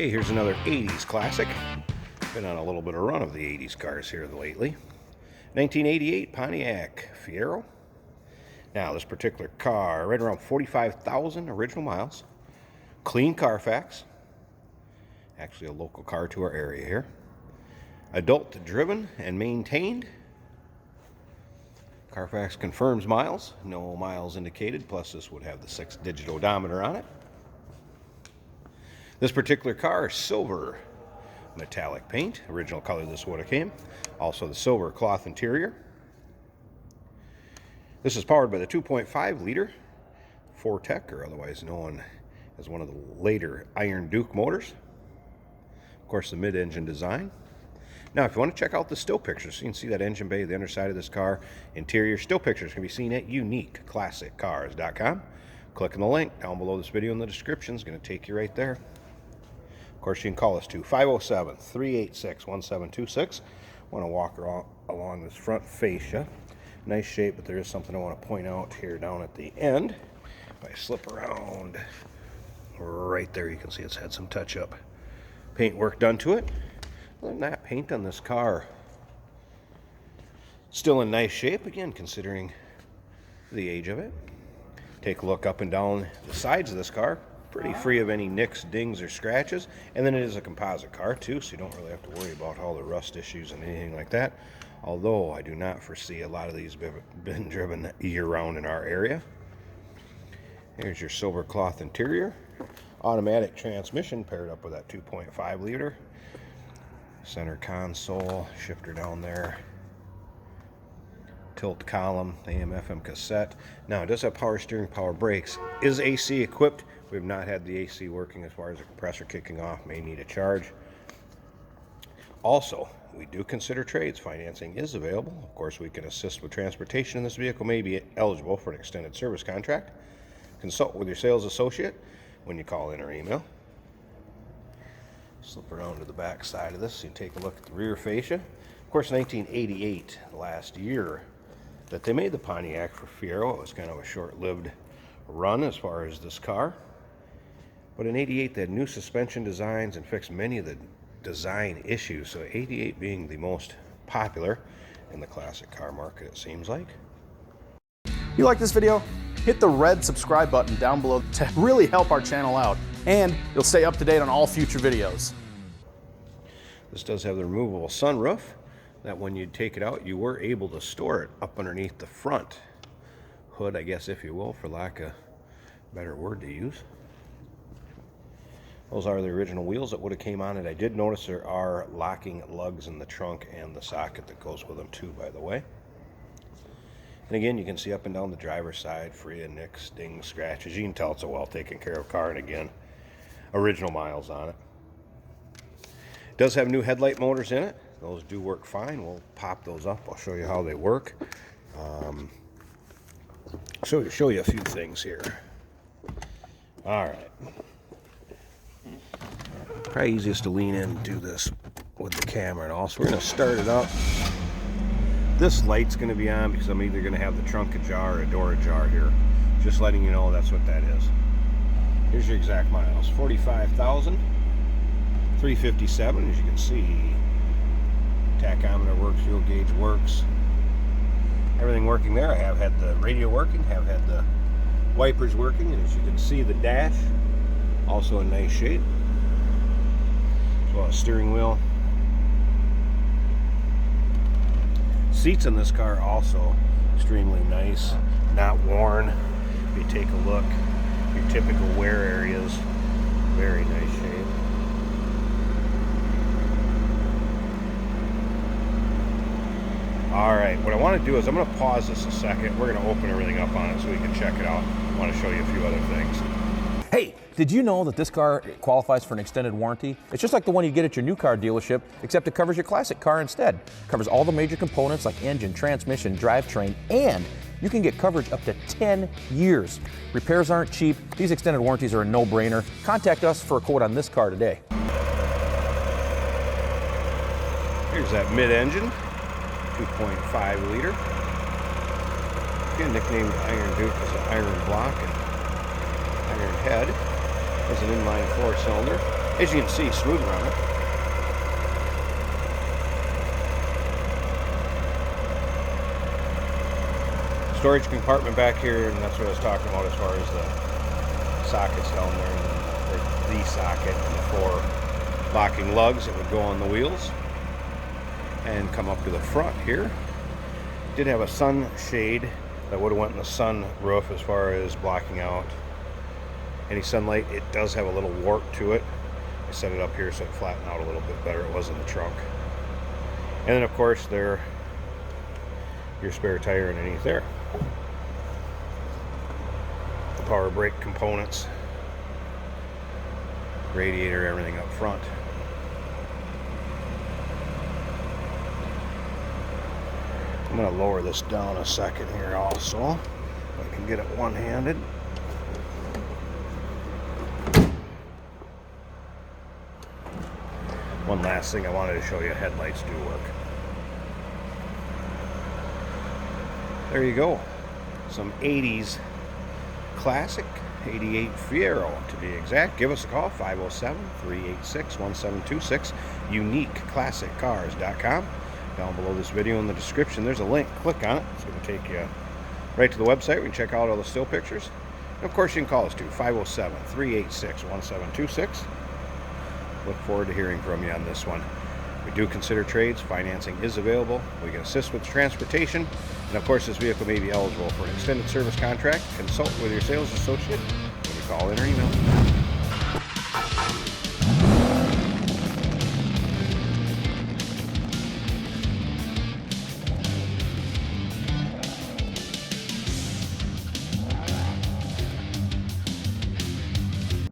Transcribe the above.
Hey, here's another 80s classic. Been on a little bit of run of the 80s cars here lately. 1988 Pontiac Fiero. Now, this particular car, right around 45,000 original miles. Clean Carfax. Actually a local car to our area here. Adult driven and maintained. Carfax confirms miles. No miles indicated, plus this would have the 6-digit odometer on it. This particular car is silver metallic paint. Original color this would have came. Also the silver cloth interior. This is powered by the 2.5 liter Pontiac, or otherwise known as one of the later Iron Duke motors. Of course, the mid-engine design. Now, if you want to check out the still pictures, you can see that engine bay, the underside of this car, interior. Still pictures can be seen at uniqueclassiccars.com. Click on the link down below this video in the description. It's going to take you right there. Of course, you can call us to 507-386-1726. Want to walk along this front fascia. Nice shape, but there is something I want to point out here down at the end. If I slip around right there, you can see it's had some touch-up paint work done to it. Other than that, paint on this car still in nice shape, again, considering the age of it. Take a look up and down the sides of this car. Pretty free of any nicks, dings, or scratches. And then it is a composite car, too, so you don't really have to worry about all the rust issues and anything like that. Although I do not foresee a lot of these been driven year-round in our area. Here's your silver cloth interior. Automatic transmission paired up with that 2.5 liter. Center console, shifter down there. Tilt column, AM/FM cassette. Now, it does have power steering, power brakes. Is AC equipped? We have not had the AC working as far as the compressor kicking off. May need a charge. Also, we do consider trades. Financing is available. Of course, we can assist with transportation, and this vehicle may be eligible for an extended service contract. Consult with your sales associate when you call in or email. Slip around to the back side of this so you can take a look at the rear fascia. Of course, 1988, last year that they made the Pontiac for Fiero. It was kind of a short-lived run as far as this car. But in 88, they had new suspension designs and fixed many of the design issues. So 88 being the most popular in the classic car market, it seems like. You like this video? Hit the red subscribe button down below to really help our channel out, and you'll stay up to date on all future videos. This does have the removable sunroof that when you take it out, you were able to store it up underneath the front hood, I guess, if you will, for lack of a better word to use. Those are the original wheels that would have came on it. I did notice there are locking lugs in the trunk and the socket that goes with them too, by the way. And again, you can see up and down the driver's side, free of nicks, dings, scratches. You can tell it's a well taken care of car, and again, original miles on it. It does have new headlight motors in it. Those do work fine. We'll pop those up. I'll show you how they work. Show you a few things here. All right. Probably easiest to lean in and do this with the camera and all. So we're going to start it up. This light's going to be on because I'm either going to have the trunk ajar or a door ajar here. Just letting you know that's what that is. Here's your exact miles. 45,357, as you can see. Tachometer works, fuel gauge works. Everything working there. I have had the radio working, have had the wipers working, and as you can see, the dash also in nice shape. As well as steering wheel. Seats in this car also extremely nice, not worn. If you take a look, your typical wear areas, very nice shape. All right, what I want to do is I'm going to pause this a second. We're going to open everything up on it so we can check it out. I want to show you a few other things. Hey, did you know that this car qualifies for an extended warranty? It's just like the one you get at your new car dealership, except it covers your classic car instead. It covers all the major components like engine, transmission, drivetrain, and you can get coverage up to 10 years. Repairs aren't cheap. These extended warranties are a no-brainer. Contact us for a quote on this car today. Here's that mid-engine, 2.5 liter. Again, nicknamed Iron Duke as an iron block and iron head. It's an inline 4-cylinder. As you can see, smooth runner. Storage compartment back here, and that's what I was talking about as far as the sockets down there, and the socket and the 4 locking lugs that would go on the wheels and come up to the front here. Did have a sun shade that would have went in the sun roof as far as blocking out any sunlight. It does have a little warp to it. I set it up here so it flattened out a little bit better. It was in the trunk. And then of course there, your spare tire underneath there. The power brake components, radiator, everything up front. I'm going to lower this down a second here also. I can get it one-handed. One last thing I wanted to show you, headlights do work. There you go. Some 80s classic, 88 Fiero to be exact. Give us a call, 507-386-1726, uniqueclassiccars.com. Down below this video in the description, there's a link. Click on it. It's going to take you right to the website. We can check out all the still pictures. And of course, you can call us too, 507-386-1726. Look forward to hearing from you on this one. We do consider trades. Financing is available. We can assist with transportation. And of course, this vehicle may be eligible for an extended service contract. Consult with your sales associate when you call in or email.